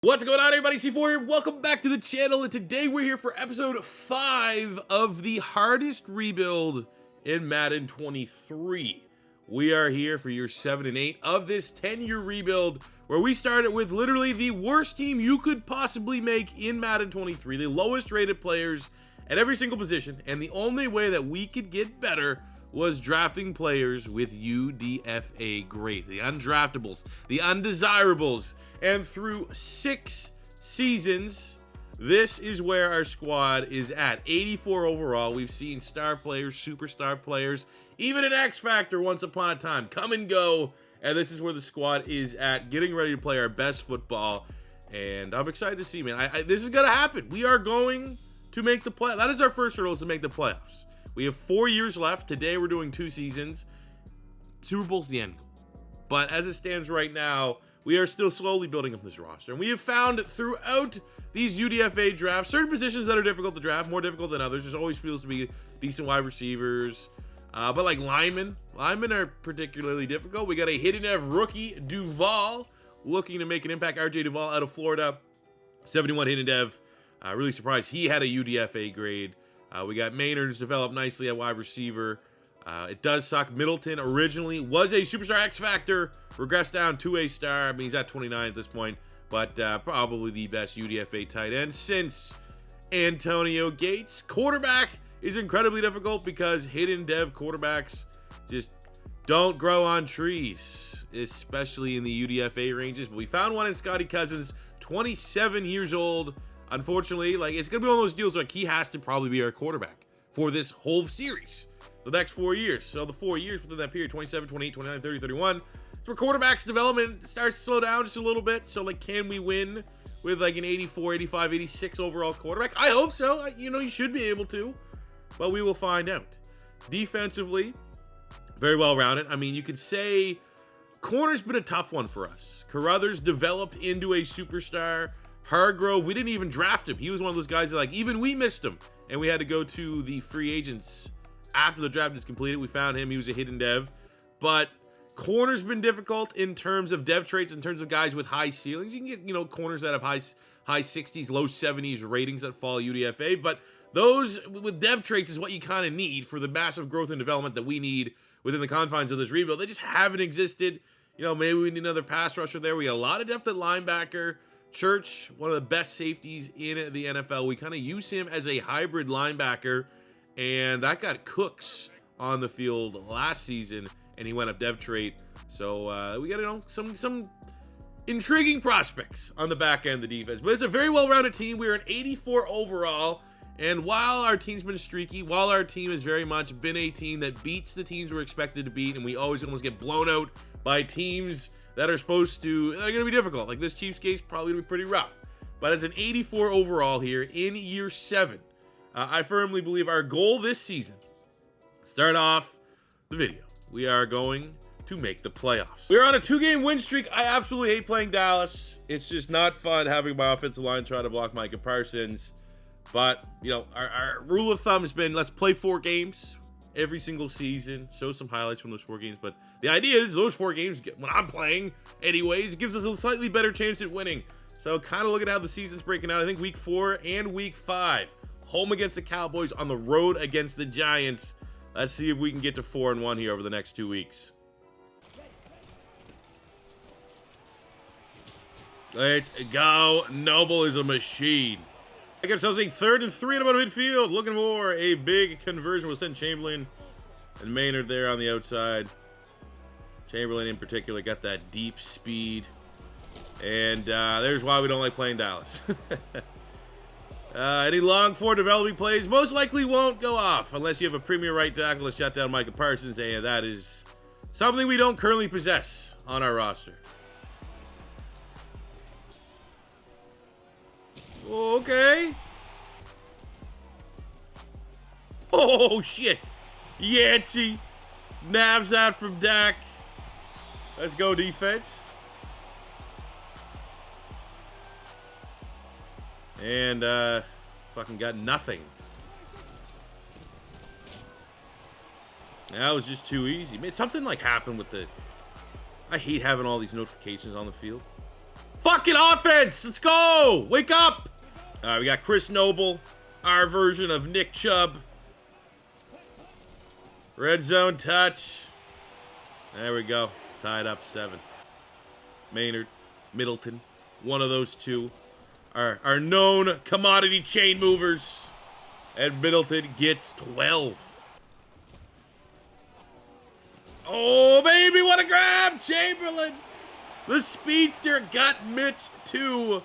What's going on, everybody? C4 here. Welcome back to the channel, and today we're here for episode 5 of the hardest rebuild in Madden 23. We are here for year 7 and 8 of this 10-year rebuild, where we started with literally the worst team you could possibly make in Madden 23, the lowest rated players at every single position, and the only way that we could get better was drafting players with UDFA grade, the undraftables, the undesirables. And through 6 seasons, this is where our squad is at. 84 overall. We've seen star players, superstar players, even an X Factor once upon a time come and go. And this is where the squad is at, getting ready to play our best football. And I'm excited to see, man. This is going to happen. We are going to make the play. That is our first hurdle, is to make the playoffs. We have 4 years left. Today we're doing 2 seasons. Super Bowl's the end goal. But as it stands right now, we are still slowly building up this roster. And we have found throughout these UDFA drafts, certain positions that are difficult to draft, more difficult than others. There always feels to be decent wide receivers. But like linemen are particularly difficult. We got a hidden Ev rookie, Duval, looking to make an impact. RJ Duval out of Florida, 71 hidden Dev. Really surprised he had a UDFA grade. We got Maynard's developed nicely at wide receiver. It does suck. Middleton originally was a superstar X Factor, regressed down to a star. I mean, he's at 29 at this point, but probably the best UDFA tight end since Antonio Gates. Quarterback is incredibly difficult because hidden dev quarterbacks just don't grow on trees, especially in the UDFA ranges. But we found one in Scotty Cousins, 27 years old. Unfortunately, like, it's gonna be one of those deals like he has to probably be our quarterback for this whole series, the next 4 years. So the 4 years within that period, 27, 28, 29, 30, 31, it's where quarterback's development starts to slow down just a little bit. So like, can we win with like an 84, 85, 86 overall quarterback? I hope so. You should be able to, but we will find out. Defensively, very well rounded. I mean, you could say corner's been a tough one for us. Carruthers developed into a superstar. Hargrove, we didn't even draft him. He was one of those guys that, like, even we missed him, and we had to go to the free agents after the draft is completed. We found him. He was a hidden dev. But corner's been difficult in terms of dev traits, in terms of guys with high ceilings. You can get, corners that have high 60s, low 70s ratings that fall UDFA. But those with dev traits is what you kind of need for the massive growth and development that we need within the confines of this rebuild. They just haven't existed. Maybe we need another pass rusher there. We got a lot of depth at linebacker. Church, one of the best safeties in the NFL. We kind of use him as a hybrid linebacker, and that got Cooks on the field last season, and he went up dev trait. So we got some intriguing prospects on the back end of the defense. But it's a very well-rounded team. We're an 84 overall, and while our team's been streaky, while our team has very much been a team that beats the teams we're expected to beat, and we always almost get blown out by teams that are they're going to be difficult. Like this Chiefs case, probably going to be pretty rough. But as an 84 overall here in year 7, I firmly believe our goal this season, start off the video, we are going to make the playoffs. We're on a 2-game win streak. I absolutely hate playing Dallas. It's just not fun having my offensive line try to block Micah Parsons. But, our rule of thumb has been, let's play 4 games every single season, show some highlights from those 4 games. But the idea is those 4 games, when I'm playing anyways, it gives us a slightly better chance at winning. So kind of look at how the season's breaking out. I think week 4 and week 5, home against the Cowboys, on the road against the Giants. Let's see if we can get to 4-1 here over the next 2 weeks. Let's go. Noble is a machine. I got ourselves a 3rd and 3 at about midfield. Looking for a big conversion. We'll send Chamberlain and Maynard there on the outside. Chamberlain in particular got that deep speed. And there's why we don't like playing Dallas. Any long forward developing plays most likely won't go off unless you have a premier right tackle to shut down Micah Parsons. And that is something we don't currently possess on our roster. Okay. Oh, shit. Yancey. Nabs that from Dak. Let's go, defense. And, fucking got nothing. That was just too easy. Man, something like happened with the... I hate having all these notifications on the field. Fucking offense! Let's go! Wake up! All right, we got Chris Noble, our version of Nick Chubb. Red zone touch. There we go. Tied up 7. Maynard, Middleton, one of those two are known commodity chain movers. And Middleton gets 12. Oh, baby, what a grab! Chamberlain! The speedster got Mitch, too.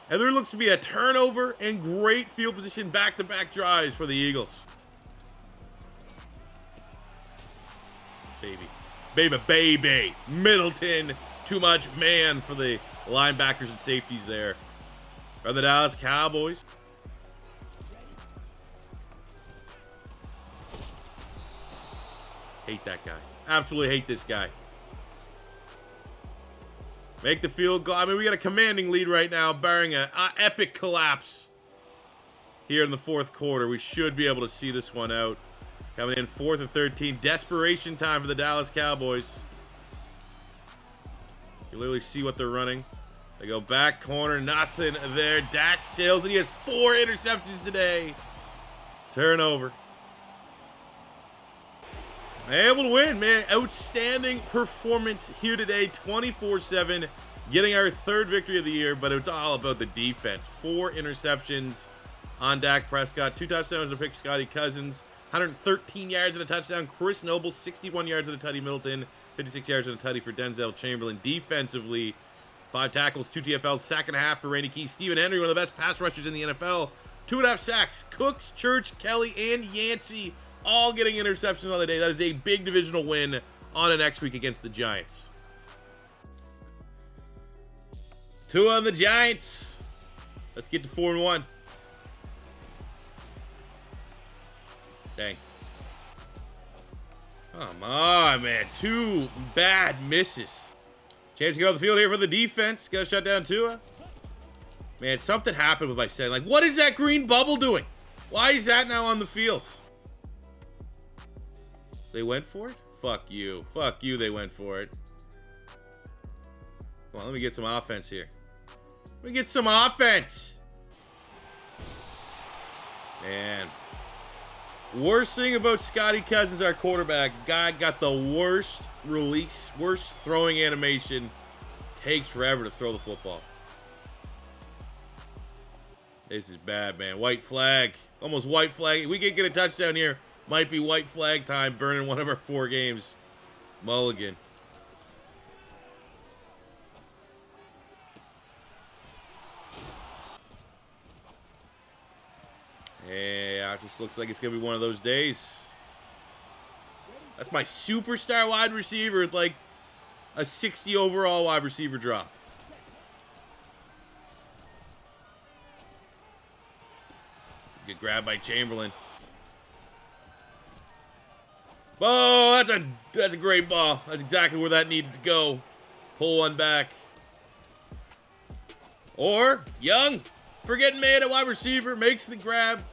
And there looks to be a turnover and great field position back-to-back drives for the Eagles. Baby. Middleton. Too much man for the linebackers and safeties there. Are the Dallas Cowboys. Hate that guy. Absolutely hate this guy. Make the field goal. I mean, we got a commanding lead right now, barring an epic collapse here in the fourth quarter. We should be able to see this one out. Coming in 4th and 13. Desperation time for the Dallas Cowboys. You literally see what they're running. They go back corner. Nothing there. Dak sails, and he has 4 interceptions today. Turnover. Able to win, man. Outstanding performance here today. 24-7. Getting our 3rd victory of the year, but it's all about the defense. 4 interceptions on Dak Prescott. 2 touchdowns to pick Scotty Cousins. 113 yards and a touchdown. Chris Noble, 61 yards and a tutty. Middleton, 56 yards and a tutty for Denzel Chamberlain. Defensively, 5 tackles, 2 TFLs, sack and a half for Randy Key. Stephen Henry, one of the best pass rushers in the NFL. 2.5 sacks. Cooks, Church, Kelly, and Yancey all getting interceptions on the day. That is a big divisional win on the next week against the Giants. 2 on the Giants. Let's get to 4-1. Dang. Come on, man. 2 bad misses. Chance to get off the field here for the defense. Got to shut down Tua. Man, something happened with my setting. Like, what is that green bubble doing? Why is that now on the field? They went for it? Fuck you. Fuck you, they went for it. Come on, let me get some offense here. Let me get some offense. Man. Worst thing about Scotty Cousins, our quarterback, guy got the worst release, worst throwing animation. Takes forever to throw the football. This is bad, man. White flag. Almost white flag. We can get a touchdown here. Might be white flag time, burning one of our 4 games. Mulligan. Yeah, it just looks like it's going to be one of those days. That's my superstar wide receiver with like a 60 overall wide receiver drop. That's a good grab by Chamberlain. Oh, that's a great ball. That's exactly where that needed to go. Pull one back. Or Young, for getting made at wide receiver, makes the grab.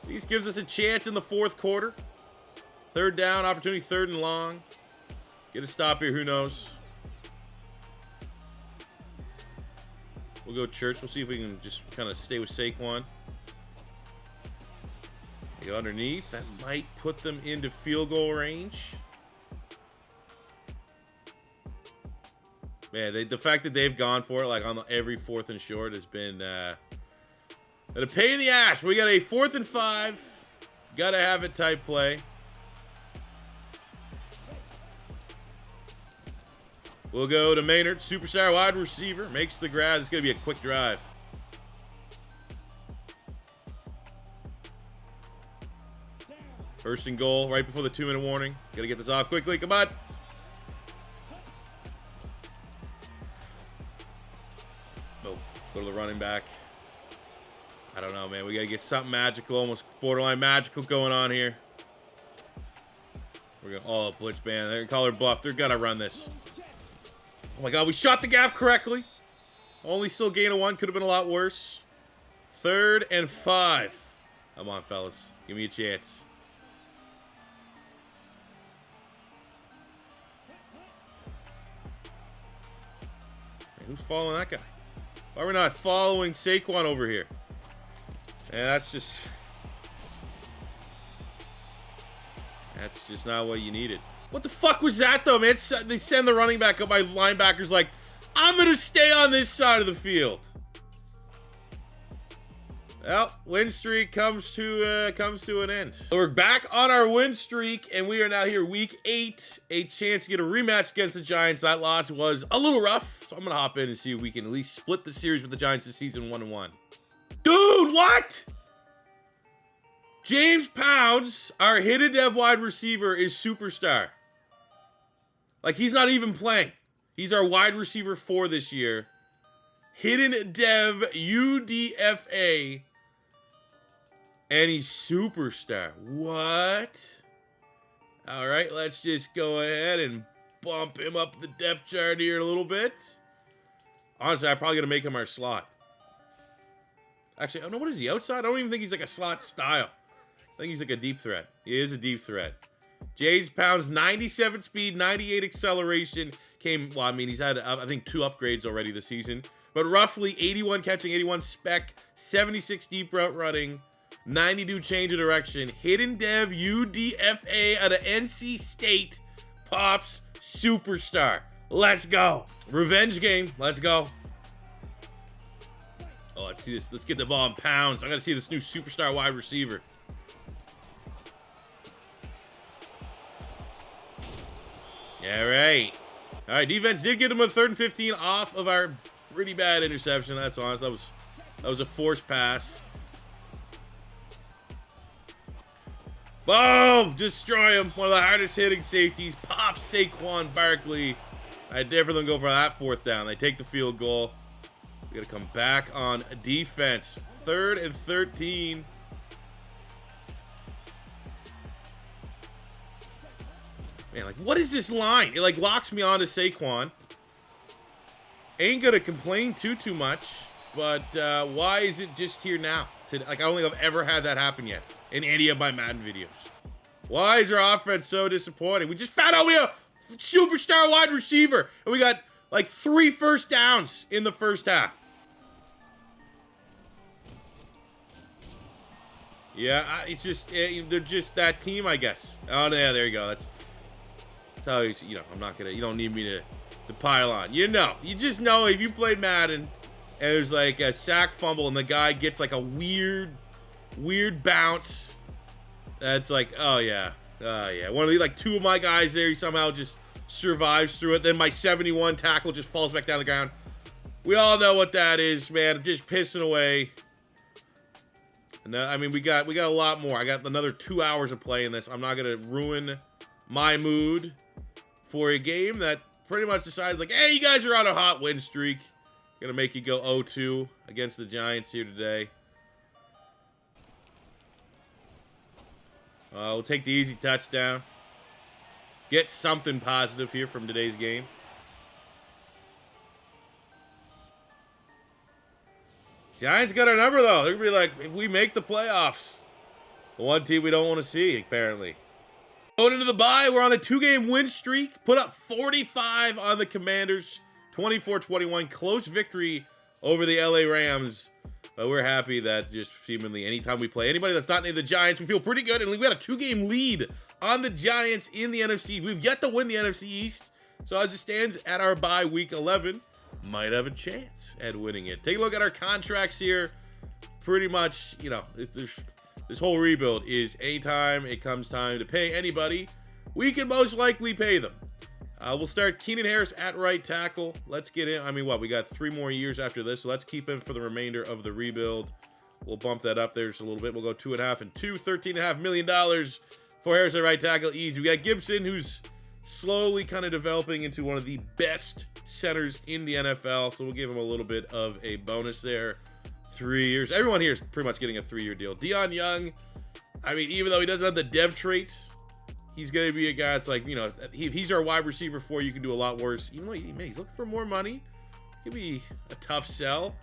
At least gives us a chance in the 4th quarter. 3rd down, opportunity, 3rd and long. Get a stop here, who knows? We'll go Church. We'll see if we can just kind of stay with Saquon. They go underneath. That might put them into field goal range. Man, the fact that they've gone for it, like on every 4th and short, has been a pain in the ass. We got a 4th and 5. Gotta have it type play. We'll go to Maynard, superstar wide receiver. Makes the grab. It's gonna be a quick drive. First and goal, right before the 2-minute warning. Gotta get this off quickly. Come on. Oh, go to the running back. I don't know, man. We gotta get something magical, almost borderline magical going on here. We're gonna all blitz band. They're gonna call her bluff. They're gonna run this. Oh my God, we shot the gap correctly. Only still gain of 1. Could have been a lot worse. 3rd and 5. Come on, fellas. Give me a chance. Who's following that guy? Why are we not following Saquon over here? Yeah, that's just not what you needed. What the fuck was that, though, man? They send the running back up. My linebacker's like, I'm going to stay on this side of the field. Well, win streak comes to an end. So we're back on our win streak, and we are now here week 8. A chance to get a rematch against the Giants. That loss was a little rough, so I'm going to hop in and see if we can at least split the series with the Giants this season 1-1. Dude, what? James Pounds, our hidden dev wide receiver, is superstar. Like, he's not even playing. He's our wide receiver 4 this year. Hidden dev UDFA. And he's superstar. What? All right, let's just go ahead and bump him up the depth chart here a little bit. Honestly, I'm probably going to make him our slot. Actually, I don't know, what is he, outside? I don't even think he's like a slot style. I think he's like a deep threat. He is a deep threat. James Pounds, 97 speed, 98 acceleration. Well, I mean, he's had, I think, 2 upgrades already this season. But roughly 81 catching, 81 spec, 76 deep route running, 92 change of direction. Hidden dev UDFA out of NC State. Pops superstar. Let's go. Revenge game. Let's go. Oh, let's see this. Let's get the ball in Pounds. I got to see this new superstar wide receiver. Yeah, right. All right, defense did get him a 3rd and 15 off of our pretty bad interception. That's honest. That was a forced pass. Boom! Destroy him. One of the hardest hitting safeties. Pops Saquon Barkley. I definitely go for that 4th down. They take the field goal. We got to come back on defense. 3rd and 13. Man, like, what is this line? It, like, locks me onto Saquon. Ain't gonna complain too much, but why is it just here now? Like, I don't think I've ever had that happen yet in any of my Madden videos. Why is our offense so disappointing? We just found out we have a superstar wide receiver, and we got, like, 3 first downs in the first half. Yeah, it's just, they're just that team, I guess. Oh, yeah, there you go. That's how you know, I'm not gonna, you don't need me to pile on. You know, you just know if you played Madden and there's like a sack fumble and the guy gets like a weird bounce. That's like, oh yeah. One of the, like, 2 of my guys there, he somehow just survives through it. Then my 71 tackle just falls back down the ground. We all know what that is, man. I'm just pissing away. And I mean, we got a lot more. I got another 2 hours of playing this. I'm not gonna ruin my mood for a game that pretty much decides, like, hey, you guys are on a hot win streak. Gonna make you go 0-2 against the Giants here today. We'll take the easy touchdown. Get something positive here from today's game. Giants got our number, though. They're gonna be like, if we make the playoffs, the one team we don't want to see, apparently. Going into the bye, we're on a 2-game win streak. Put up 45 on the Commanders. 24-21. Close victory over the LA Rams. But we're happy that just seemingly anytime we play anybody that's not named the Giants, we feel pretty good. And we got a 2-game lead on the Giants in the NFC. We've yet to win the NFC East. So as it stands at our bye week 11, might have a chance at winning it. Take a look at our contracts here. Pretty much, you know, this whole rebuild is anytime it comes time to pay anybody, we can most likely pay them. We'll start Keenan Harris at right tackle. Let's get in. I mean, what? We got 3 more years after this, so let's keep him for the remainder of the rebuild. We'll bump that up there just a little bit. We'll go 2.5 and 2, $13.5 million for Harris at right tackle. Easy. We got Gibson, who's slowly kind of developing into one of the best centers in the NFL, so we'll give him a little bit of a bonus there. 3 years. Everyone here is pretty much getting a 3-year deal. Deion Young, I mean, even though he doesn't have the dev traits, he's going to be a guy that's like, you know, if he's our wide receiver 4, you can do a lot worse. Even though he's looking for more money. Could be a tough sell.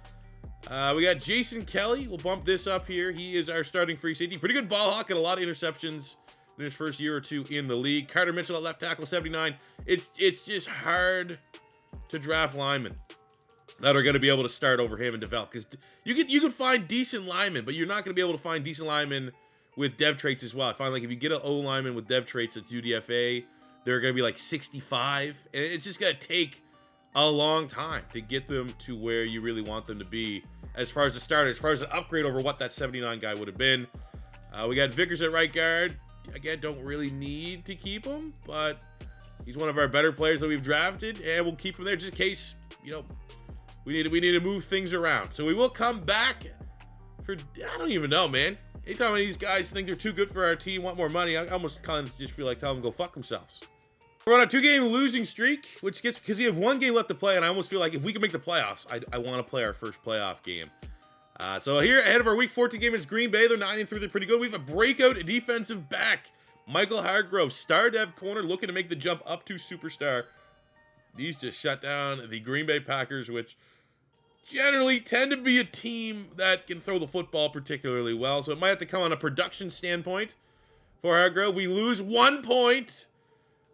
We got Jason Kelly. We'll bump this up here. He is our starting free safety. Pretty good ball hawk and a lot of interceptions in his first year or 2 in the league. Carter Mitchell at left tackle, 79. It's just hard to draft linemen. that are going to be able to start over him and develop. Because you could find decent linemen, but you're not going to be able to find decent linemen with dev traits as well. I find like if you get an O lineman with dev traits that's UDFA, they're going to be like 65, and it's just going to take a long time to get them to where you really want them to be as far as the starter, as far as an upgrade over what that 79 guy would have been. We got Vickers at right guard. Again, don't really need to keep him, but he's one of our better players that we've drafted, and we'll keep him there just in case, you know, we need to move things around. So we will come back for, I don't even know, man. Anytime these guys think they're too good for our team, want more money, I almost kind of just feel like telling them to go fuck themselves. We're on a 2-game losing streak, which gets, because we have 1 game left to play, and I almost feel like if we can make the playoffs, I want to play our first playoff game. So here, ahead of our Week 14 game is Green Bay. They're 9-3. They're pretty good. We have a breakout defensive back, Michael Hargrove, star dev corner, looking to make the jump up to superstar. These just shut down the Green Bay Packers, which generally tend to be a team that can throw the football particularly well. So it might have to come on a production standpoint for Hargrove. We lose 1 point.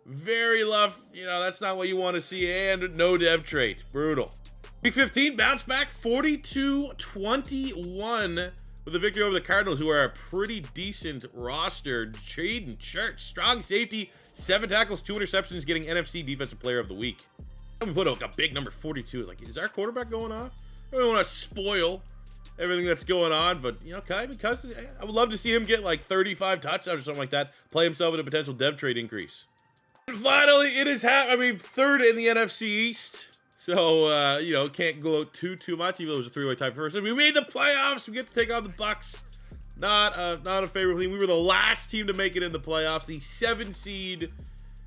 Very rough. You know, that's not what you want to see. And no dev trait. Brutal. Week 15, bounce back 42-21 with a victory over the Cardinals, who are a pretty decent roster. Jaden Church, strong safety, 7 tackles, 2 interceptions, getting NFC Defensive Player of the Week. We put a big number 42. It's like, is our quarterback going off? I don't want to spoil everything that's going on, but, you know, because I would love to see him get like 35 touchdowns or something like that, play himself in a potential dev trade increase. And finally, it is third in the NFC East. So, you know, can't gloat too much, even though it was a 3-way tie for first. We made the playoffs. We get to take on the Bucks. Not a favorite team. We were the last team to make it in the playoffs, the 7 seed,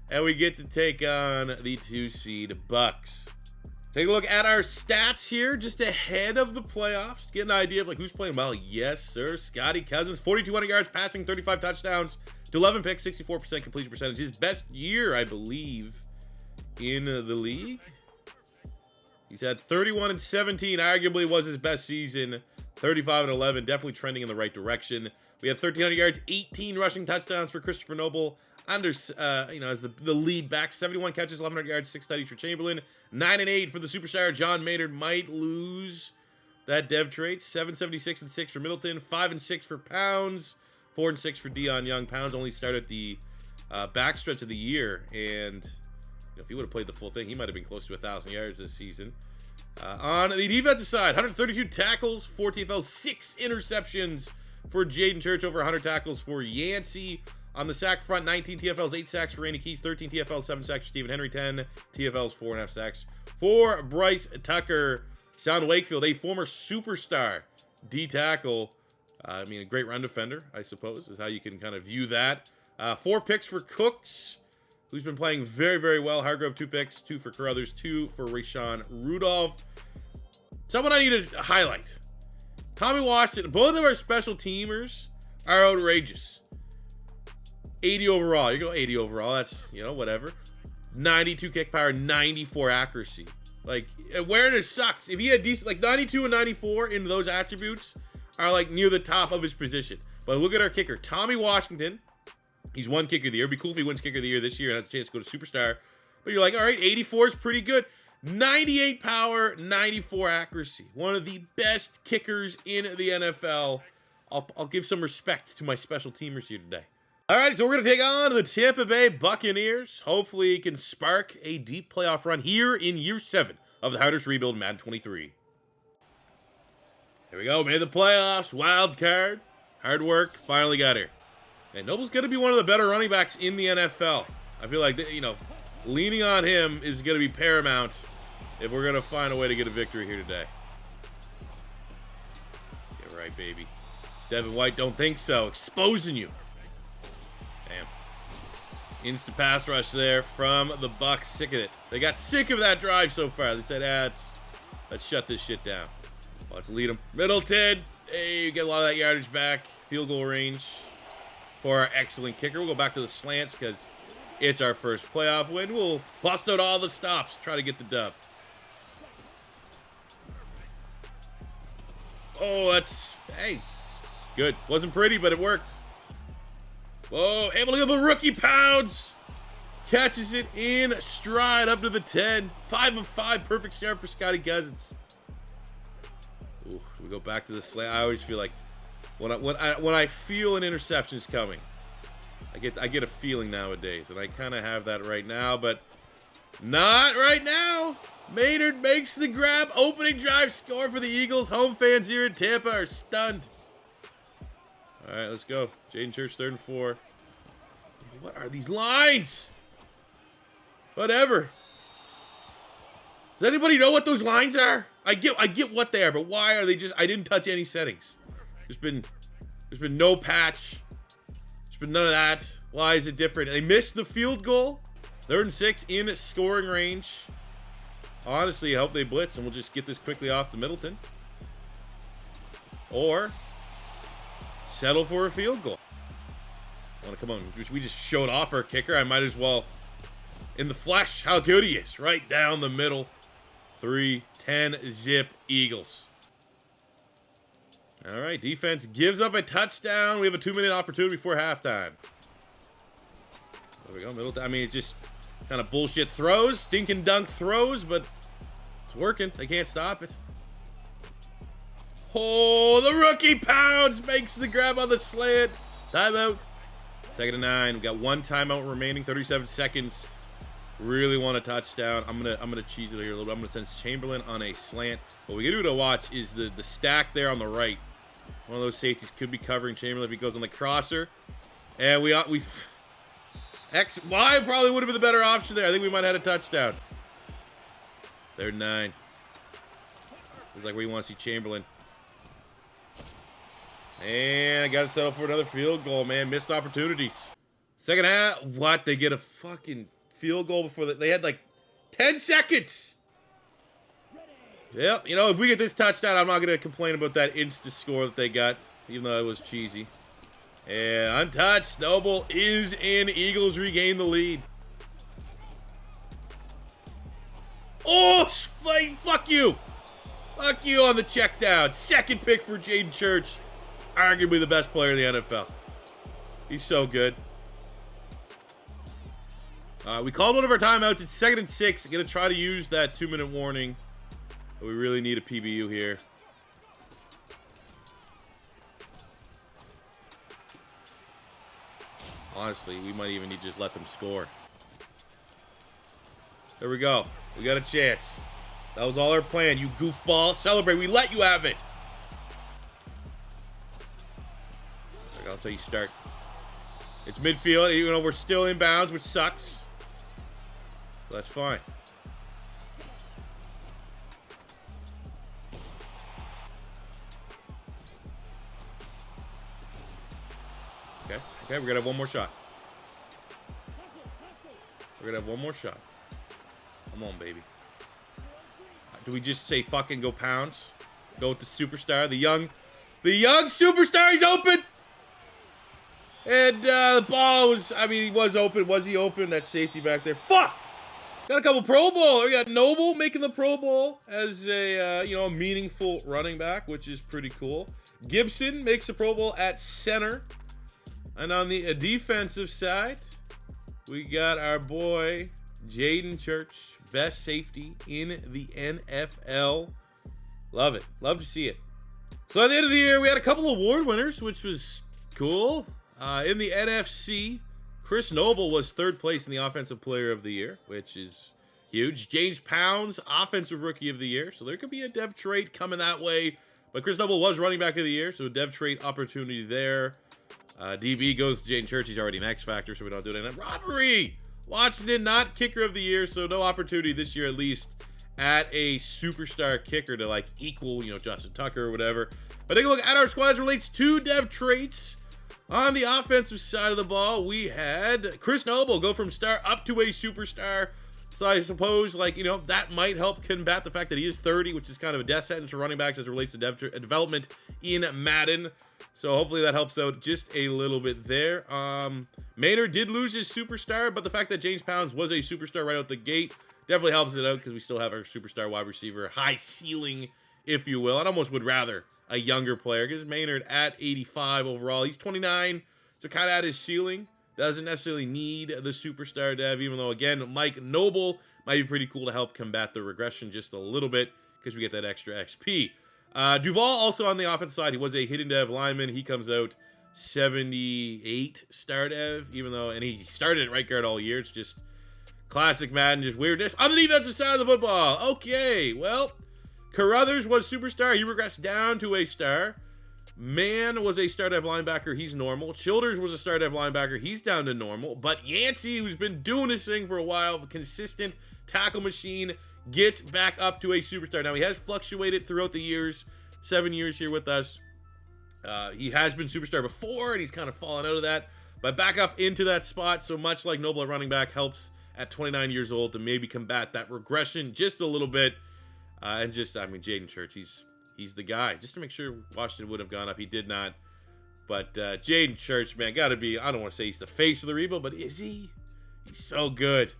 and we get to take on the 2 seed Bucks. Take a look at our stats here, just ahead of the playoffs. Get an idea of like who's playing well. Yes, sir. Scotty Cousins, 4,200 yards passing, 35 touchdowns, to 11 picks, 64% completion percentage. His best year, I believe, in the league. He's had 31-17, arguably was his best season. 35-11, definitely trending in the right direction. We had 1,300 yards, 18 rushing touchdowns for Christopher Noble. As the lead back, 71 catches, 1,100 yards, 6 tutties for Chamberlain. 9-8 for the superstar. John Maynard might lose that dev trait. 776-6 for Middleton. 5-6 for Pounds. 4-6 for Deion Young. Pounds only started the backstretch of the year, and if he would have played the full thing, he might have been close to 1,000 yards this season. On the defensive side, 132 tackles, 4 TFLs, 6 interceptions for Jaden Church, over 100 tackles for Yancey. On the sack front, 19 TFLs, 8 sacks for Randy Keys, 13 TFLs, 7 sacks for Stephen Henry, 10 TFLs, 4.5 sacks for Bryce Tucker. Sean Wakefield, a former superstar D-tackle. A great run defender, I suppose, is how you can kind of view that. 4 picks for Cooks, who's been playing very, very well. Hargrove, 2 picks, 2 for Carruthers, 2 for Rashawn Rudolph. Someone I need to highlight. Tommy Washington, both of our special teamers are outrageous. 80 overall. You go 80 overall. That's, whatever. 92 kick power, 94 accuracy. Like, awareness sucks. If he had decent, like 92 and 94 in those attributes are like near the top of his position. But look at our kicker, Tommy Washington. He's won kicker of the year. It'd be cool if he wins kicker of the year this year and has a chance to go to superstar. But you're like, all right, 84 is pretty good. 98 power, 94 accuracy. One of the best kickers in the NFL. I'll give some respect to my special teamers here today. All right, so we're going to take on the Tampa Bay Buccaneers. Hopefully it can spark a deep playoff run here in year 7 of the hardest rebuild, Madden 23. Here we go, made the playoffs, wild card, hard work, finally got here. And Noble's going to be one of the better running backs in the NFL. I feel like, leaning on him is going to be paramount if we're going to find a way to get a victory here today. Get right, baby. Devin White, don't think so. Exposing you. Damn. Insta pass rush there from the Bucs. Sick of it. They got sick of that drive so far. They said, let's shut this shit down. Let's lead them. Middleton. Hey, you get a lot of that yardage back. Field goal range for our excellent kicker. We'll go back to the slants because it's our first playoff win. We'll bust out all the stops. Try to get the dub. Oh, hey, good. Wasn't pretty, but it worked. Whoa, able to get the rookie Pounds. Catches it in stride up to the 10. 5 of 5, perfect start for Scotty Cousins. Ooh, we go back to the slant. I always feel like when I feel an interception is coming, I get a feeling nowadays, and I kind of have that right now, but not right now. Maynard makes the grab. Opening drive score for the Eagles. Home fans here in Tampa are stunned. All right, let's go. Jaden Church, 3rd and 4. What are these lines? Whatever. Does anybody know what those lines are? I get what they are, but why are they just... I didn't touch any settings. There's been no patch. There's been none of that. Why is it different? They missed the field goal. 3rd and 6 in scoring range. Honestly, I hope they blitz and we'll just get this quickly off to Middleton. Or settle for a field goal. Come on, we just showed off our kicker. I might as well, in the flesh, how good he is. Right down the middle. 3-10 zip Eagles. All right, defense gives up a touchdown. We have a 2-minute opportunity before halftime. There we go, Middleton. I mean, it's just kind of bullshit throws, stinking dunk throws, but it's working. They can't stop it. Oh, the rookie Pounds makes the grab on the slant. Timeout. 2nd and 9. We got 1 timeout remaining. 37 seconds. Really want a touchdown. I'm gonna cheese it here a little bit. I'm gonna send Chamberlain on a slant. What we gotta do to watch is the stack there on the right. One of those safeties could be covering Chamberlain if he goes on the crosser. And Y probably would have been the better option there. I think we might have had a touchdown. 3rd and 9. Looks like we want to see Chamberlain. And I got to settle for another field goal, man. Missed opportunities. 2nd half. What? They get a fucking field goal before they had like 10 seconds. Yep. You know, if we get this touchdown, I'm not going to complain about that insta score that they got, even though it was cheesy. And untouched. Noble is in. Eagles regain the lead. Oh, fuck you. Fuck you on the check down. 2nd pick for Jaden Church. Arguably the best player in the NFL. He's so good. We called one of our timeouts. It's 2nd and 6. Going to try to use that 2-minute warning. But we really need a PBU here. Honestly, we might even need to just let them score. There we go. We got a chance. That was all our plan, you goofball. Celebrate. We let you have it. I'll tell you start. It's midfield. You know, we're still in bounds, which sucks. So that's fine. Okay, we're going to have one more shot. We're going to have one more shot. Come on, baby. Do we just say fucking go Pounds? Go with the superstar, the young superstar. He's open. And the ball was, I mean, he was open. Was he open? That safety back there. Fuck! Got a couple Pro Bowl. We got Noble making the Pro Bowl as a, a meaningful running back, which is pretty cool. Gibson makes a Pro Bowl at center. And on the defensive side, we got our boy, Jaden Church, best safety in the NFL. Love it. Love to see it. So at the end of the year, we had a couple award winners, which was cool. In the NFC, Chris Noble was 3rd place in the Offensive Player of the Year, which is huge. James Pounds, Offensive Rookie of the Year. So there could be a dev trait coming that way. But Chris Noble was Running Back of the Year, so a dev trait opportunity there. DB goes to Jaden Church. He's already an X Factor, so we don't do it. And robbery! Washington, not Kicker of the Year, so no opportunity this year at least at a superstar kicker to like equal, Justin Tucker or whatever. But take a look at our squad as it relates to dev traits. On the offensive side of the ball, we had Chris Noble go from star up to a superstar. So I suppose, that might help combat the fact that he is 30, which is kind of a death sentence for running backs as it relates to development in Madden. So hopefully that helps out just a little bit there. Maynard did lose his superstar, but the fact that James Pounds was a superstar right out the gate definitely helps it out because we still have our superstar wide receiver, high ceiling, if you will. I almost would rather a younger player because Maynard at 85 overall. He's 29, so kind of at his ceiling. Doesn't necessarily need the superstar dev, even though, again, Mike Noble might be pretty cool to help combat the regression just a little bit because we get that extra XP. Duvall also on the offensive side. He was a hidden dev lineman. He comes out 78 star dev, even though, and he started at right guard all year. It's just classic Madden, just weirdness. On the defensive side of the football. Okay, well, Carruthers was superstar. He regressed down to a star. Mann was a star dev linebacker. He's normal. Childers was a star dev linebacker. He's down to normal. But Yancey, who's been doing this thing for a while, consistent tackle machine, gets back up to a superstar. Now, he has fluctuated throughout the years, 7 years here with us. He has been superstar before, and he's kind of fallen out of that. But back up into that spot, so much like Noble at running back, helps at 29 years old to maybe combat that regression just a little bit. And just, I mean, Jaden Church, he's the guy. Just to make sure Washington would have gone up. He did not. But Jaden Church, man, got to be, I don't want to say he's the face of the rebuild, but is he? He's so good.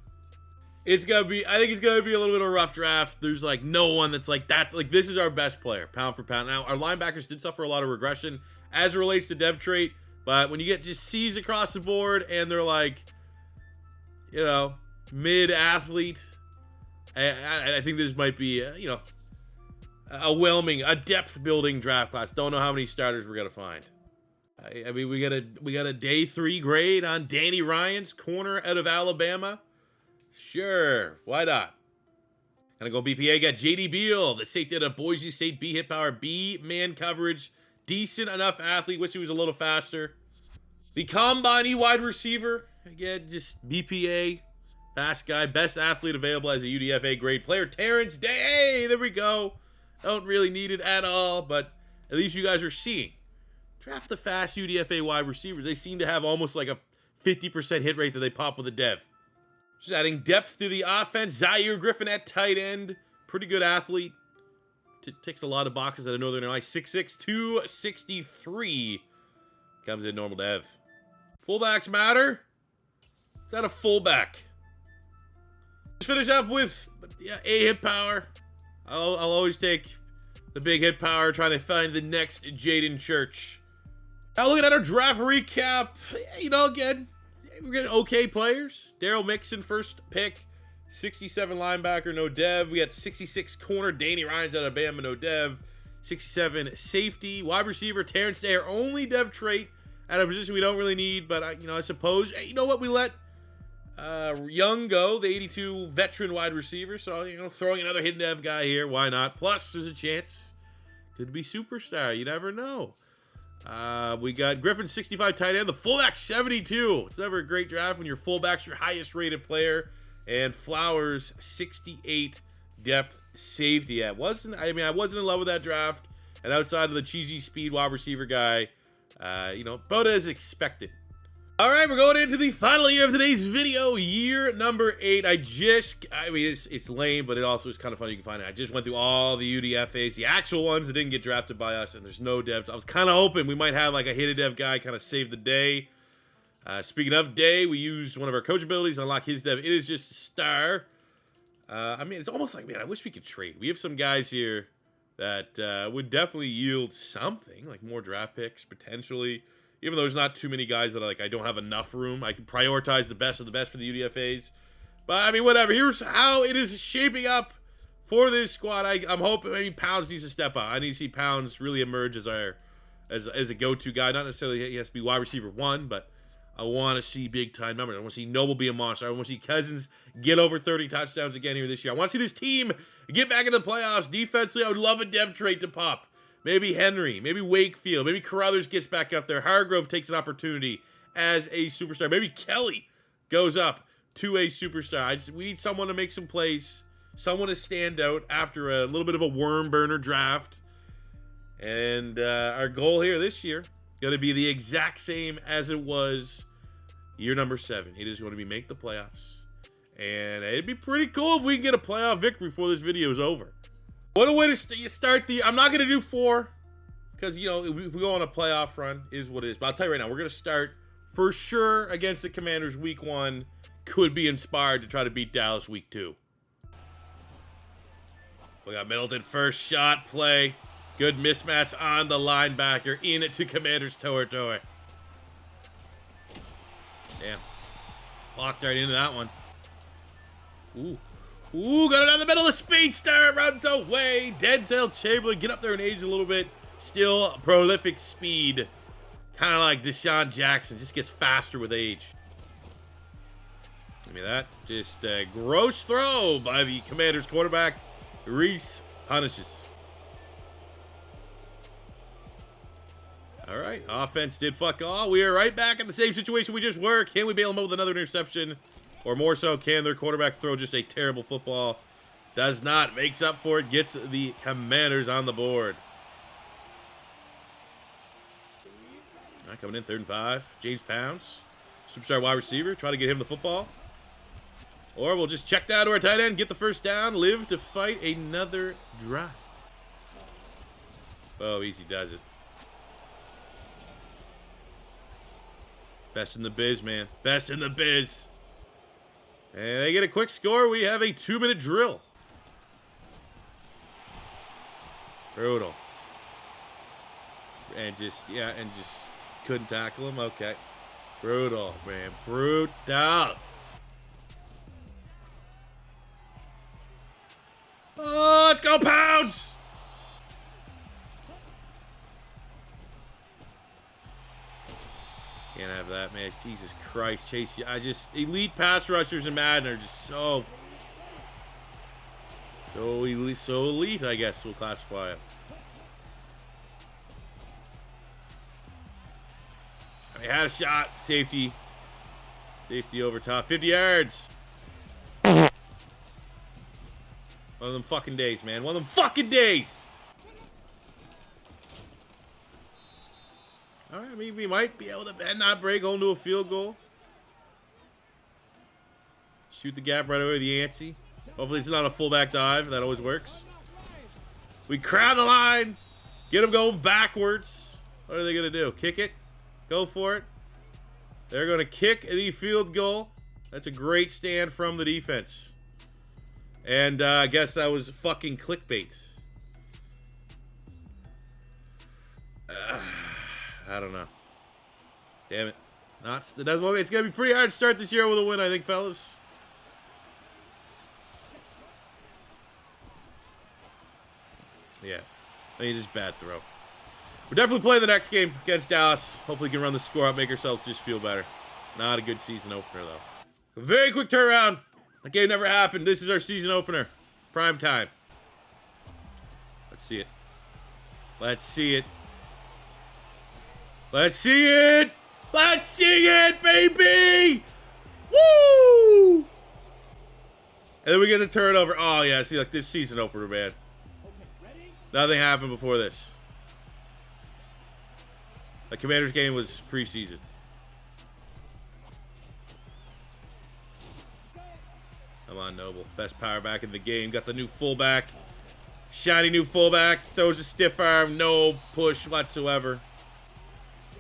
It's going to be, I think it's going to be a little bit of a rough draft. There's like no one that's like, this is our best player, pound for pound. Now, our linebackers did suffer a lot of regression as it relates to dev trait, but when you get just C's across the board and they're like, you know, mid-athlete, I think this might be, you know, a depth-building draft class. Don't know how many starters we're going to find. I mean, we got a day 3 grade on Danny Ryan's corner out of Alabama. Sure, why not? Gonna go BPA. Got JD Beal, the safety out of Boise State. B hit power, B man coverage, decent enough athlete. Wish he was a little faster. The combine wide receiver, again, just BPA, fast guy, best athlete available as a UDFA grade player. Terrence Day, hey, there we go. Don't really need it at all, but at least you guys are seeing. Draft the fast UDFA wide receivers. They seem to have almost like a 50% hit rate that they pop with a dev. Just adding depth to the offense. Zaire Griffin at tight end. Pretty good athlete. Ticks a lot of boxes at a Northern Illinois. 6'6", 263. Comes in normal dev. Fullbacks matter. Is that a fullback? Let's finish up with a hit power. I'll always take the big hit power, trying to find the next Jaden Church. Now looking at our draft recap, you know, again, we're getting okay players. Daryl Mixon, first pick. 67 linebacker, no dev. We got 66 corner. Danny Ryan's out of Bama, no dev. 67 safety. Wide receiver, Terrence Day, our only dev trait at a position we don't really need. But, I suppose, you know what? We let Young go, the 82 veteran wide receiver. So, throwing another hidden dev guy here. Why not? Plus, there's a chance. Could be superstar. You never know. We got Griffin, 65 tight end. The fullback, 72. It's never a great draft when your fullback's your highest rated player. And Flowers, 68 depth safety. I wasn't in love with that draft. And outside of the cheesy speed wide receiver guy, about as expected. All right, we're going into the final year of today's video, year number 8. It's lame, but it also is kind of funny. You can find it. I just went through all the UDFAs, the actual ones that didn't get drafted by us, and there's no devs. I was kind of hoping we might have like a hidden dev guy kind of save the day. Speaking of day, we used one of our coach abilities to unlock his dev. It is just a star. It's almost like, man, I wish we could trade. We have some guys here that would definitely yield something, like more draft picks, potentially. Even though there's not too many guys that I don't have enough room. I can prioritize the best of the best for the UDFAs. But, whatever. Here's how it is shaping up for this squad. I'm hoping maybe Pounds needs to step up. I need to see Pounds really emerge as a go-to guy. Not necessarily he has to be wide receiver 1, but I want to see big-time numbers. I want to see Noble be a monster. I want to see Cousins get over 30 touchdowns again here this year. I want to see this team get back in the playoffs. Defensively, I would love a dev trait to pop. Maybe Henry, maybe Wakefield, maybe Carruthers gets back up there. Hargrove takes an opportunity as a superstar. Maybe Kelly goes up to a superstar. We need someone to make some plays, someone to stand out after a little bit of a worm burner draft. And our goal here this year going to be the exact same as it was year number 7. It is going to be make the playoffs. And it'd be pretty cool if we can get a playoff victory before this video is over. What a way to start the... I'm not going to do 4 because, if we go on a playoff run, is what it is. But I'll tell you right now, we're going to start for sure against the Commanders week 1. Could be inspired to try to beat Dallas week 2. We got Middleton first shot play. Good mismatch on the linebacker. In it to Commanders territory. Damn. Locked right into that one. Ooh. Ooh, got it down the middle. The speedster runs away. Denzel Chamberlain, get up there and age a little bit. Still prolific speed. Kind of like Deshaun Jackson, just gets faster with age. Give me that. Just a gross throw by the Commanders quarterback. Reese punishes. All right, offense did fuck all. We are right back in the same situation we just were. Can we bail them out with another interception? Or more so, can their quarterback throw just a terrible football? Does not. Makes up for it. Gets the Commanders on the board. All right, coming in 3rd and 5. James Pounds, superstar wide receiver. Try to get him the football. Or we'll just check down to our tight end, get the first down, live to fight another drive. Oh, easy does it. Best in the biz, man. Best in the biz. And they get a quick score. We have a 2-minute drill. Brutal. And just couldn't tackle him. Okay. Brutal, man. Brutal. Oh, let's go, Pounds! Can't have that, man. Jesus Christ, Chase. Elite pass rushers in Madden are just so elite, I guess we'll classify it. I had a shot. Safety over top. 50 yards. One of them fucking days, man. One of them fucking days. All right, I mean, we might be able to bend, not break, hold to a field goal. Shoot the gap right away with the antsy. Hopefully it's not a fullback dive. That always works. We crowd the line. Get them going backwards. What are they going to do? Kick it? Go for it. They're going to kick the field goal. That's a great stand from the defense. And I guess that was fucking clickbait. I don't know. Damn it. It's going to be pretty hard to start this year with a win, I think, fellas. Yeah. I mean, just bad throw. We're definitely playing the next game against Dallas. Hopefully we can run the score up, make ourselves just feel better. Not a good season opener, though. A very quick turnaround. That game never happened. This is our season opener. Prime time. Let's see it. Let's see it. Let's see it. Let's see it, baby. Woo! And then we get the turnover. Oh, yeah. See, like this season opener, man. Nothing happened before this. The Commanders game was preseason. Come on, Noble. Best power back in the game. Got the new fullback. Shiny new fullback. Throws a stiff arm. No push whatsoever.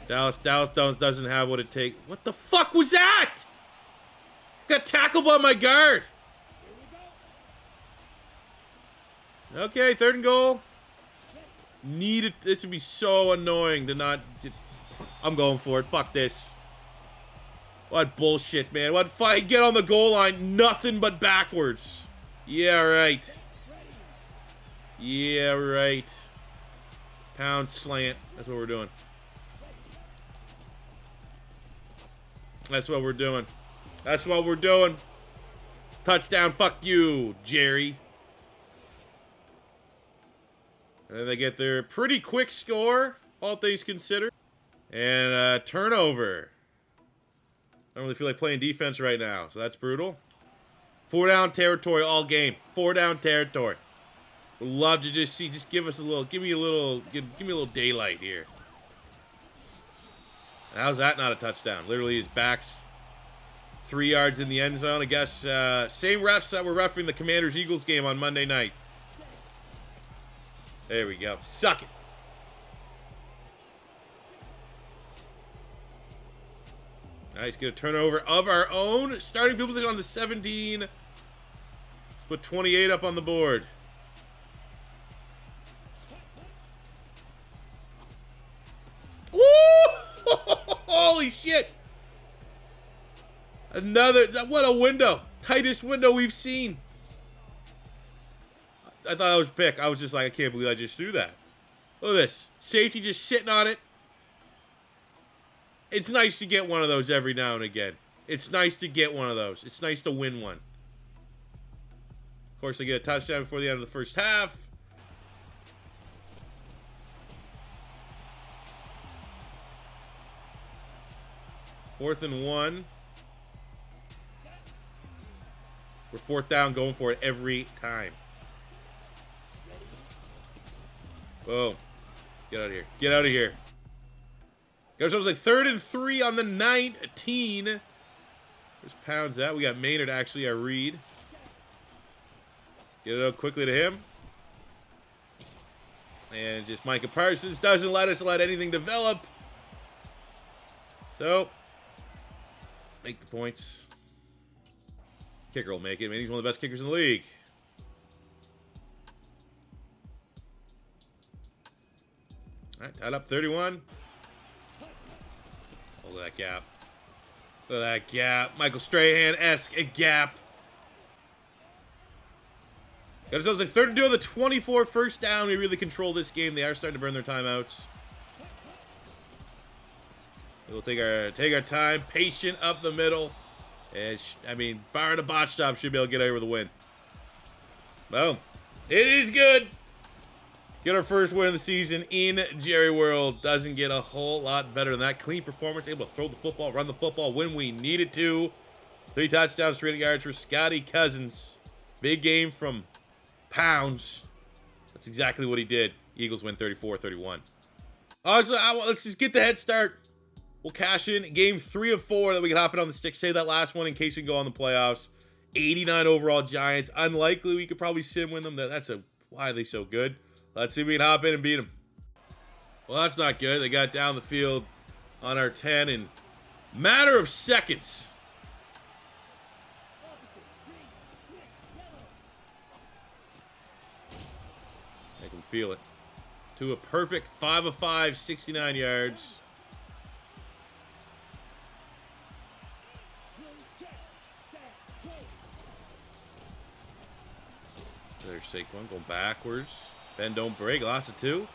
Dallas doesn't have what it takes. What the fuck was that? Got tackled by my guard. Okay, 3rd and goal. Needed. This would be so annoying to not get. I'm going for it. Fuck this. What bullshit, man. What fight? Get on the goal line. Nothing but backwards. Yeah, right. Yeah, right. Pound slant. That's what we're doing. That's what we're doing. That's what we're doing. Touchdown. Fuck you, Jerry. And then they get their pretty quick score, all things considered. And turnover. I don't really feel like playing defense right now, so that's brutal. 4 down territory all game. 4 down territory. Would love to just give us a little, give me a little daylight here. How's that not a touchdown? Literally his back's 3 yards in the end zone. I guess same refs that were refereeing the Commanders-Eagles game on Monday night. There we go. Suck it. Nice. Get a turnover of our own. Starting field position on the 17. Let's put 28 up on the board. Woo! Holy shit. Another. What a window. Tightest window we've seen. I thought that was a pick. I was just like, I can't believe I just threw that. Look at this. Safety just sitting on it. It's nice to get one of those every now and again. It's nice to get one of those. It's nice to win one. Of course, they get a touchdown before the end of the first half. Fourth and 1. We're fourth down, going for it every time. Boom. Get out of here. Get out of here. Goes like 3rd and 3 on the 19. Where's Pounds at? We got Maynard actually at Reed. Get it out quickly to him. And just Micah Parsons doesn't let us let anything develop. So, make the points. Kicker will make it. Man, he's one of the best kickers in the league. All right, tied up 31. Look at that gap. Look at that gap. Michael Strahan-esque gap. Got ourselves like 3rd and 2 on the 24. First down. We really control this game. They are starting to burn their timeouts. We'll take our time. Patient up the middle. I mean, barring a botch job, should be able to get over the win. Well, it is good. Get our first win of the season in Jerry World. Doesn't get a whole lot better than that. Clean performance, able to throw the football, run the football when we needed to. 3 touchdowns, 300 yards for Scotty Cousins. Big game from Pounds. That's exactly what he did. Eagles win 34-31. Let's just get the head start. We'll cash in game 3 of 4 that we can hop in on the stick. Save that last one in case we can go on the playoffs. 89 overall Giants. Unlikely we could probably sim win them. Why are they so good? Let's see if we can hop in and beat them. Well, that's not good. They got down the field on our 10 in matter of seconds. Make them feel it. To a perfect 5 of 5, 69 yards. There's Saquon going backwards. Ben don't break. Lost of 2.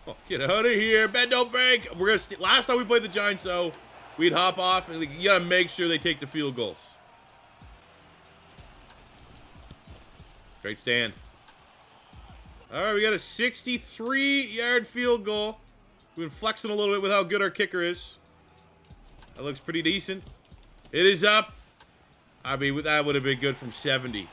Oh, get out of here. Ben don't break. We're gonna last time we played the Giants, though, we'd hop off and you gotta make sure they take the field goals. Great stand. All right, we got a 63-yard field goal. We've been flexing a little bit with how good our kicker is. That looks pretty decent. It is up. I mean, that would have been good from 70. All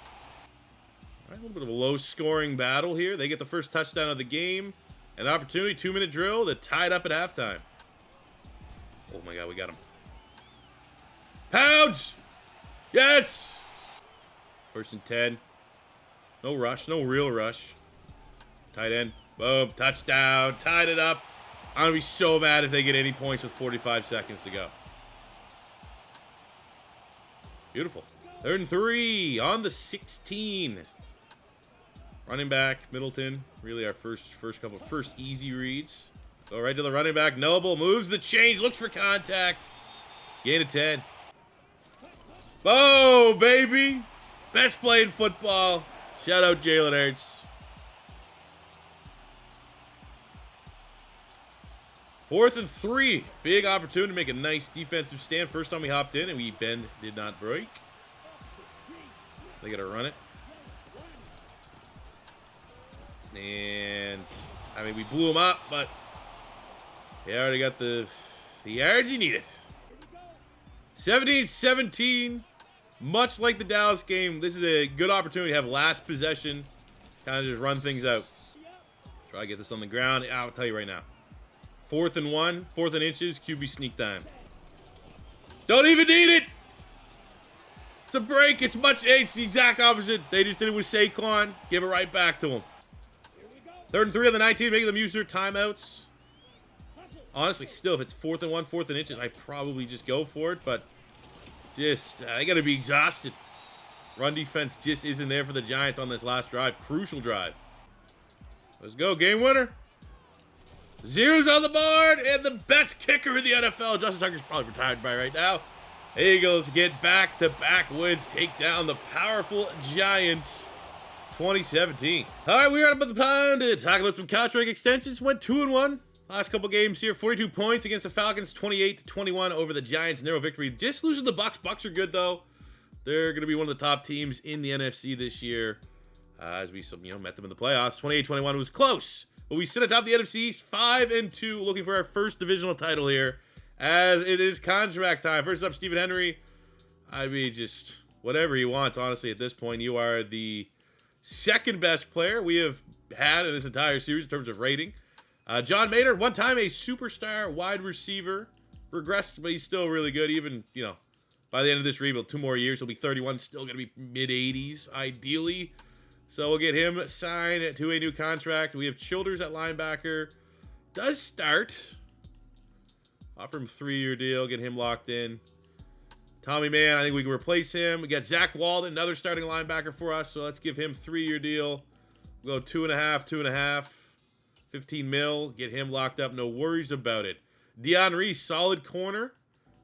right, a little bit of a low-scoring battle here. They get the first touchdown of the game. An opportunity, 2-minute drill to tie it up at halftime. Oh, my God, we got him. Pounds! Yes! 1st and 10. No rush, no real rush. Tight end. Boom, touchdown. Tied it up. I'm going to be so mad if they get any points with 45 seconds to go. Beautiful. 3rd and 3 on the 16. Running back, Middleton. Really our first easy reads. Go right to the running back. Noble moves the chains, looks for contact. Gain of 10. Oh, baby. Best play in football. Shout out Jalen Hurts. 4th and 3. Big opportunity to make a nice defensive stand. First time we hopped in and Ben did not break. They got to run it. And, I mean, we blew them up, but they already got the yards you needed. 17-17. Much like the Dallas game, this is a good opportunity to have last possession. Kind of just run things out. Try to get this on the ground. I'll tell you right now. 4th and 1. 4th and inches. QB sneak time. Don't even need it. It's a break. It's the exact opposite. They just did it with Saquon. Give it right back to him. 3rd and 3 on the 19, making them use their timeouts. Honestly, still, if it's 4th and 1, 4th and inches, I'd probably just go for it, but just, they got to be exhausted. Run defense just isn't there for the Giants on this last drive. Crucial drive. Let's go. Game winner. Zeros on the board, and the best kicker in the NFL. Justin Tucker's probably retired by right now. Eagles get back-to-back wins, take down the powerful Giants. 2017. All right, we are up at the pound to talk about some contract extensions. Went 2-1 last couple games here. 42 points against the Falcons, 28-21 over the Giants. Narrow victory. Just losing the Bucks. Bucks are good though. They're going to be one of the top teams in the NFC this year. As we met them in the playoffs. 28-21 was close, but we sit atop the NFC East, 5-2, looking for our first divisional title here, as it is contract time. First up, Stephen Henry. I mean, just whatever he wants, honestly, at this point. You are the second best player we have had in this entire series in terms of rating. John Maynard, one time a superstar wide receiver, regressed, but he's still really good. Even, by the end of this rebuild, 2 more years, he'll be 31, still going to be mid-80s, ideally. So we'll get him signed to a new contract. We have Childers at linebacker. Does start. Offer him a 3-year deal. Get him locked in. Tommy Mann, I think we can replace him. We got Zach Walden, another starting linebacker for us. So let's give him a 3-year deal. We'll go 2.5. 15 mil. Get him locked up. No worries about it. Deion Reese, solid corner.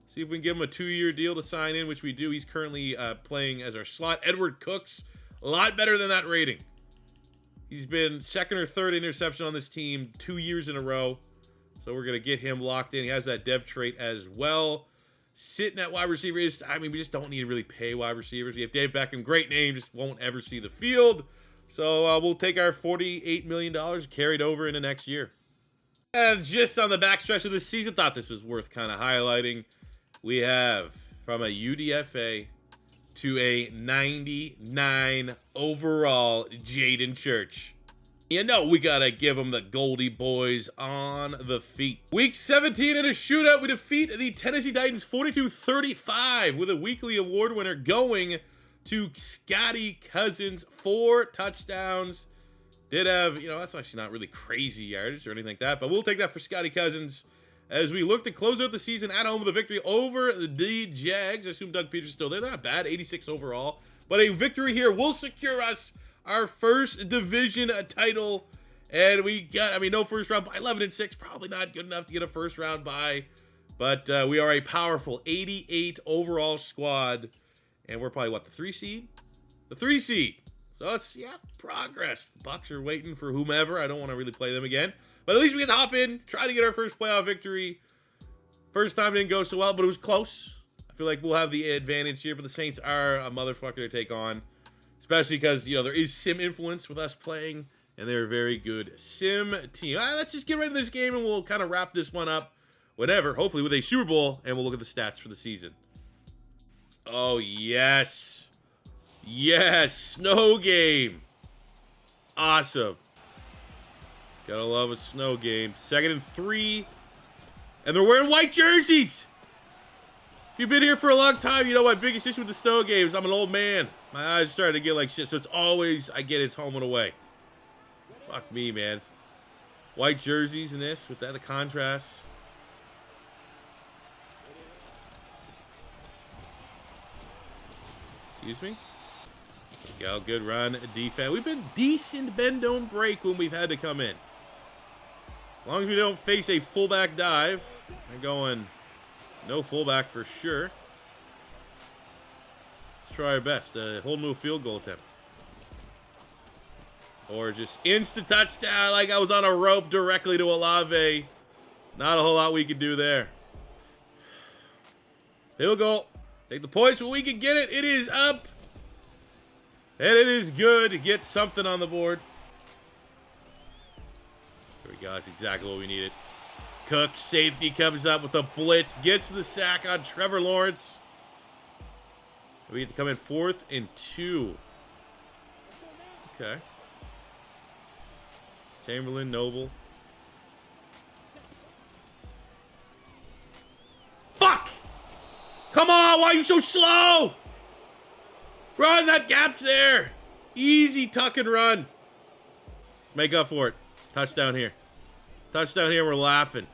See if we can give him a 2-year deal to sign in, which we do. He's currently playing as our slot. Edward Cooks. A lot better than that rating. He's been second or third interception on this team 2 years in a row. So we're going to get him locked in. He has that dev trait as well. Sitting at wide receiver is, we just don't need to really pay wide receivers. We have Dave Beckham, great name, just won't ever see the field. So we'll take our $48 million carried over into next year. And just on the backstretch of this season, thought this was worth kind of highlighting. We have from a UDFA to a 99 overall Jaden Church. We gotta give them the Goldie Boys on the feet. Week 17 in a shootout, we defeat the Tennessee Titans 42-35 with a weekly award winner going to Scotty Cousins. 4 touchdowns. Did have, that's actually not really crazy yardage or anything like that, but we'll take that for Scotty Cousins as we look to close out the season at home with a victory over the Jags. I assume Doug Peters is still there. They're not bad, 86 overall. But a victory here will secure us our first division title. And we got, no first round bye. 11-6, probably not good enough to get a first round bye. But we are a powerful 88 overall squad. And we're probably, the 3 seed? The 3 seed. So it's, progress. The Bucks are waiting for whomever. I don't want to really play them again. But at least we get to hop in, try to get our first playoff victory. First time didn't go so well, but it was close. I feel like we'll have the advantage here, but the Saints are a motherfucker to take on. Especially because, there is sim influence with us playing, and they're a very good sim team. Let's just get right into this game, and we'll kind of wrap this one up whenever, hopefully with a Super Bowl, and we'll look at the stats for the season. Oh, yes. Yes, snow game. Awesome. Gotta love a snow game. 2nd and 3. And they're wearing white jerseys. If you've been here for a long time, you know my biggest issue with the snow games. I'm an old man. My eyes starting to get like shit. So it's always, I get it's home and away. Fuck me, man. White jerseys in this with that, the contrast. Excuse me. There we go. Good run. Defense. We've been decent bend don't break when we've had to come in. As long as we don't face a fullback dive, we're going no fullback for sure. Let's try our best. Hold them to a field goal attempt. Or just instant touchdown like I was on a rope directly to Olave. Not a whole lot we could do there. Field goal. Take the points when we can get it. It is up. And it is good to get something on the board. There we go. That's exactly what we needed. Cook, safety, comes up with the blitz. Gets the sack on Trevor Lawrence. We get to come in 4th and 2. Okay. Chamberlain, Noble. Fuck! Come on, why are you so slow? Run, that gap's there. Easy tuck and run. Let's make up for it. Touchdown here. Touchdown here, we're laughing.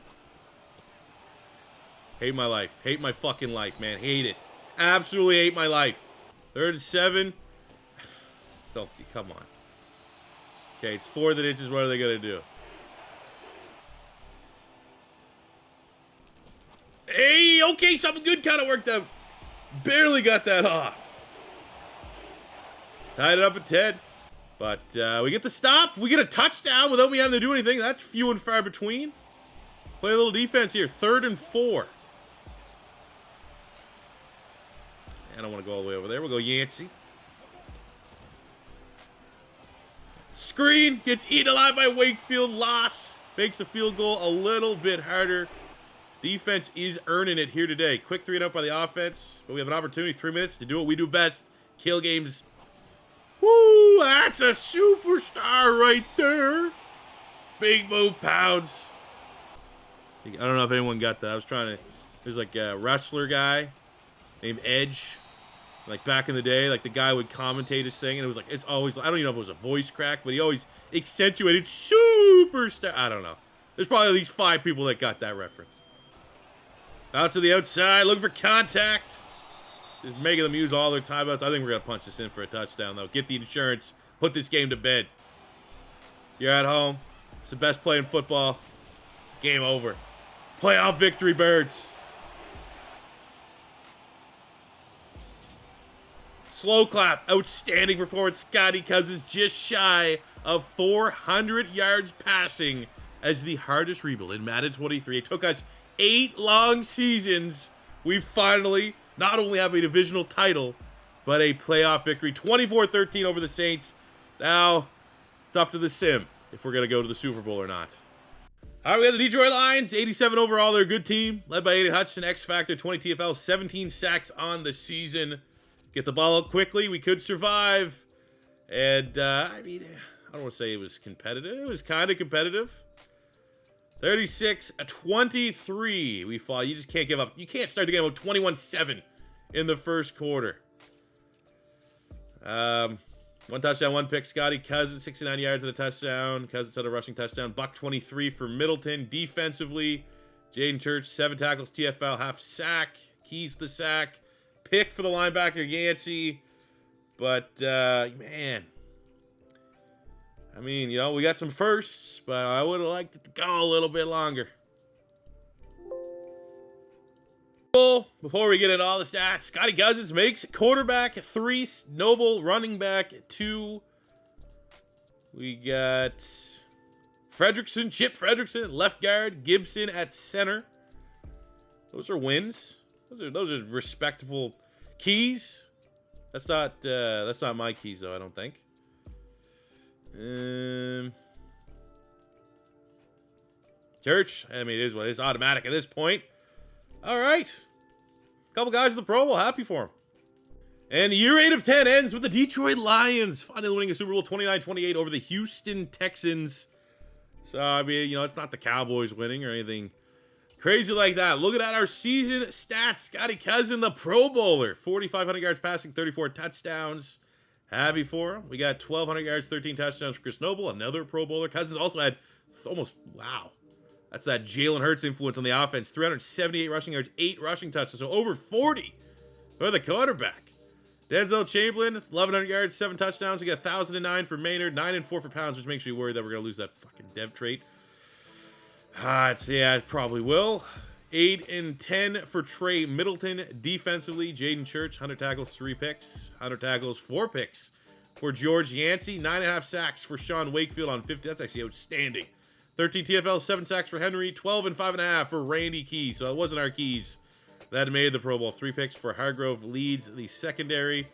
Hate my life. Hate my fucking life, man. Hate it. Absolutely hate my life. 3rd and 7. Don't, come on. Okay, it's 4th and inches. What are they going to do? Hey, okay, something good kind of worked out. Barely got that off. Tied it up at 10. But we get the stop. We get a touchdown without me having to do anything. That's few and far between. Play a little defense here. 3rd and 4. I don't want to go all the way over there. We'll go Yancey. Screen. Gets eaten alive by Wakefield. Loss. Makes the field goal a little bit harder. Defense is earning it here today. Quick 3-and-out by the offense. But we have an opportunity, 3 minutes, to do what we do best. Kill games. Woo! That's a superstar right there. Big move, Pounds. I don't know if anyone got that. I was trying to... There's like a wrestler guy named Edge. Like back in the day, like the guy would commentate his thing, and it was like, it's always... I don't even know if it was a voice crack, but he always accentuated superstar. I don't know. There's probably at least 5 people that got that reference. Out to the outside, looking for contact. Just making them use all their timeouts. I think we're going to punch this in for a touchdown, though. Get the insurance. Put this game to bed. You're at home. It's the best play in football. Game over. Playoff victory, Birds. Slow clap. Outstanding performance. Scotty Cousins just shy of 400 yards passing as the hardest rebuild in Madden 23. It took us 8 long seasons. We finally not only have a divisional title, but a playoff victory. 24-13 over the Saints. Now, it's up to the sim if we're going to go to the Super Bowl or not. All right, we have the Detroit Lions, 87 overall. They're a good team, led by Aiden Hutchinson, X Factor, 20 TFL, 17 sacks on the season. Get the ball out quickly. We could survive. And, I mean, I don't want to say it was competitive. It was kind of competitive. 36-23. We fall. You just can't give up. You can't start the game with 21-7 in the first quarter. 1 touchdown, 1 pick. Scotty Cousins, 69 yards and a touchdown. Cousins had a rushing touchdown. $123 for Middleton. Defensively, Jaden Church, 7 tackles, TFL, half sack. Keys the sack. Pick for the linebacker, Yancey. But, man. I mean, you know, we got some firsts, but I would have liked it to go a little bit longer. Before we get into all the stats, Scotty Cousins makes quarterback 3, Noble running back 2. We got Fredrickson, Chip Fredrickson, left guard, Gibson at center. Those are wins. Those are respectable keys. That's not my keys though, I don't think. Church, I mean, it is what it is. Automatic at this point. All right. Couple guys in the Pro Bowl. Happy for him. And the year 8 of 10 ends with the Detroit Lions finally winning a Super Bowl 29-28 over the Houston Texans. So, I mean, you know, it's not the Cowboys winning or anything crazy like that. Looking at our season stats. Scotty Cousins, the Pro Bowler. 4,500 yards passing, 34 touchdowns. Happy for him. We got 1,200 yards, 13 touchdowns for Chris Noble, another Pro Bowler. Cousins also had almost, wow. That's that Jalen Hurts influence on the offense. 378 rushing yards, 8 rushing touchdowns, so over 40 for the quarterback. Denzel Chamberlain, 1,100 yards, 7 touchdowns. We got 1,009 for Maynard, 9 and 4 for Pounds, which makes me worried that we're going to lose that fucking dev trait. Yeah, it probably will. 8 and 10 for Trey Middleton. Defensively, Jaden Church, 100 tackles, 3 picks. 100 tackles, 4 picks for George Yancey. 9.5 sacks for Sean Wakefield on 50. That's actually outstanding. 13 TFL, 7 sacks for Henry. 12 and 5.5 for Randy Keys. So it wasn't our Keys that made the Pro Bowl. 3 picks for Hargrove leads the secondary.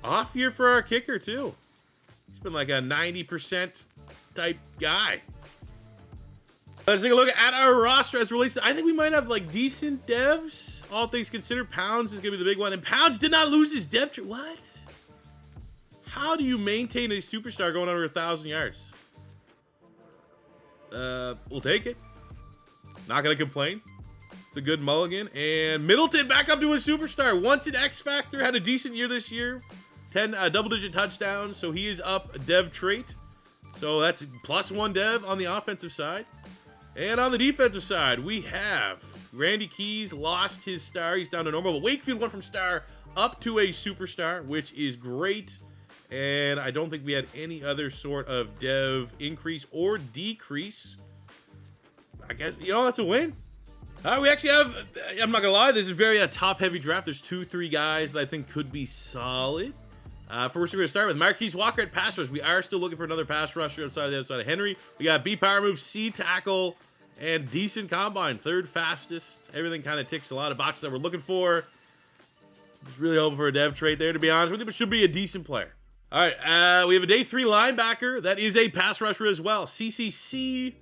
Off year for our kicker, too. He's been like a 90% type guy. Let's take a look at our roster as released. I think we might have like decent devs, all things considered. Pounds is going to be the big one. And Pounds did not lose his dev tree. What? How do you maintain a superstar going under 1,000 yards? We'll take it. Not going to complain. It's a good mulligan. And Middleton back up to a superstar. Once an X Factor, had a decent year this year. 10 double-digit touchdowns, so he is up a dev trait. So that's +1 dev on the offensive side. And on the defensive side, we have Randy Keys lost his star. He's down to normal. But Wakefield went from star up to a superstar, which is great. And I don't think we had any other sort of dev increase or decrease. I guess, you know, that's a win. We actually have, I'm not going to lie, this is a very top-heavy draft. There's 2-3 guys that I think could be solid. First, we're going to start with Marquise Walker at pass rush. We are still looking for another pass rusher outside of the outside of Henry. We got B power move, C tackle, and decent combine. Third fastest. Everything kind of ticks a lot of boxes that we're looking for. Just really hoping for a dev trait there, to be honest with you, but should be a decent player. All right, we have a day 3 linebacker. That is a pass rusher as well. CCC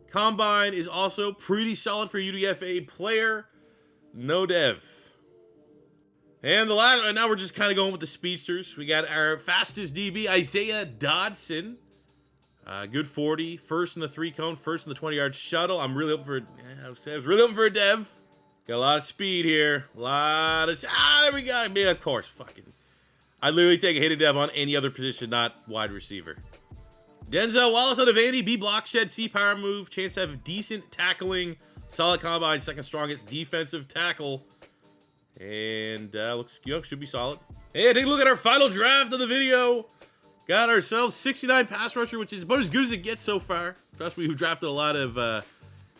combine is also pretty solid for UDFA player. No dev. And the last, and now we're just kind of going with the speedsters. We got our fastest DB, Isaiah Dodson. Good 40. First in the 3-cone, first in the 20-yard shuttle. I'm really hoping for, I was really hoping for a dev. Got a lot of speed here. A lot of, there we go. I mean, of course, fucking. I'd literally take a hidden dev on any other position, not wide receiver. Denzel Wallace out of Vandy, B block shed, C power move. Chance to have decent tackling. Solid combine, second strongest defensive tackle. And looks, should be solid. Hey, take a look at our final draft of the video. Got ourselves 69 pass rusher, which is about as good as it gets so far. Trust me, we've drafted a lot of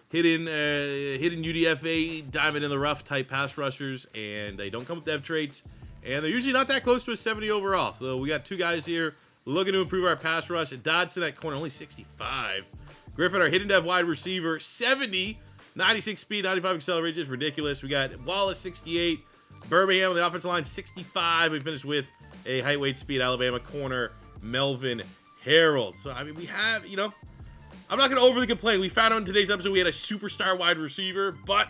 hidden UDFA, diamond in the rough type pass rushers, and they don't come with dev traits, and they're usually not that close to a 70 overall. So we got 2 guys here looking to improve our pass rush. Dodson at corner, only 65. Griffin, our hidden dev wide receiver, 70. 96 speed, 95 acceleration is ridiculous. We got Wallace, 68. Birmingham on the offensive line, 65. We finished with a height, weight, speed Alabama corner, Melvin Harold. So, I mean, we have, I'm not going to overly complain. We found out in today's episode we had a superstar wide receiver, but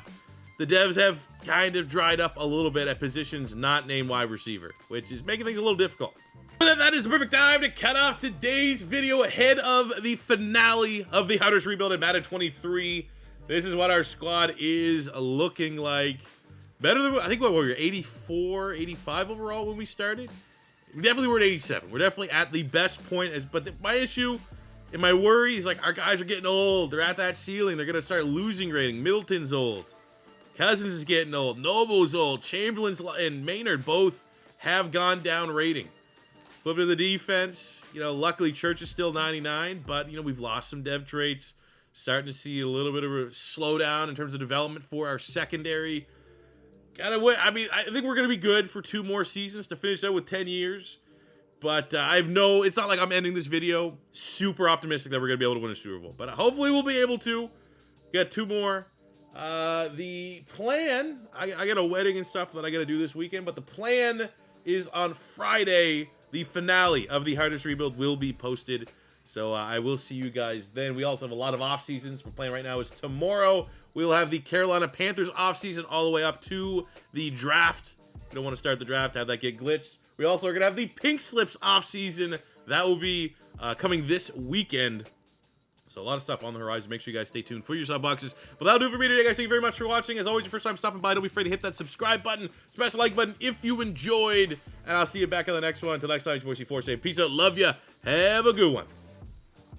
the devs have kind of dried up a little bit at positions not named wide receiver, which is making things a little difficult. But that is the perfect time to cut off today's video ahead of the finale of the Hardest Rebuild in Madden 23. This is what our squad is looking like. Better than, I think, what were we, 84, 85 overall when we started? We definitely were at 87. We're definitely at the best point. But my issue and my worry is, like, our guys are getting old. They're at that ceiling. They're going to start losing rating. Middleton's old. Cousins is getting old. Novo's old. Chamberlain's and Maynard both have gone down rating. Flip to the defense. Luckily, Church is still 99. But, we've lost some dev traits. Starting to see a little bit of a slowdown in terms of development for our secondary. I think we're going to be good for 2 more seasons to finish out with 10 years. But it's not like I'm ending this video super optimistic that we're going to be able to win a Super Bowl. But hopefully we'll be able to. Got 2 more. The plan, I got a wedding and stuff that I got to do this weekend. But the plan is on Friday, the finale of the Hardest Rebuild will be posted. So I will see you guys then. We also have a lot of off seasons. We're playing right now is tomorrow. We'll have the Carolina Panthers offseason all the way up to the draft. We don't want to start the draft, have that get glitched. We also are going to have the Pink Slips offseason. That will be coming this weekend. So a lot of stuff on the horizon. Make sure you guys stay tuned for your sub boxes. But that'll do it for me today, guys. Thank you very much for watching. As always, your first time stopping by, don't be afraid to hit that subscribe button. Smash the like button if you enjoyed. And I'll see you back on the next one. Until next time, it's your boy C4 saying peace out. Love ya. Have a good one.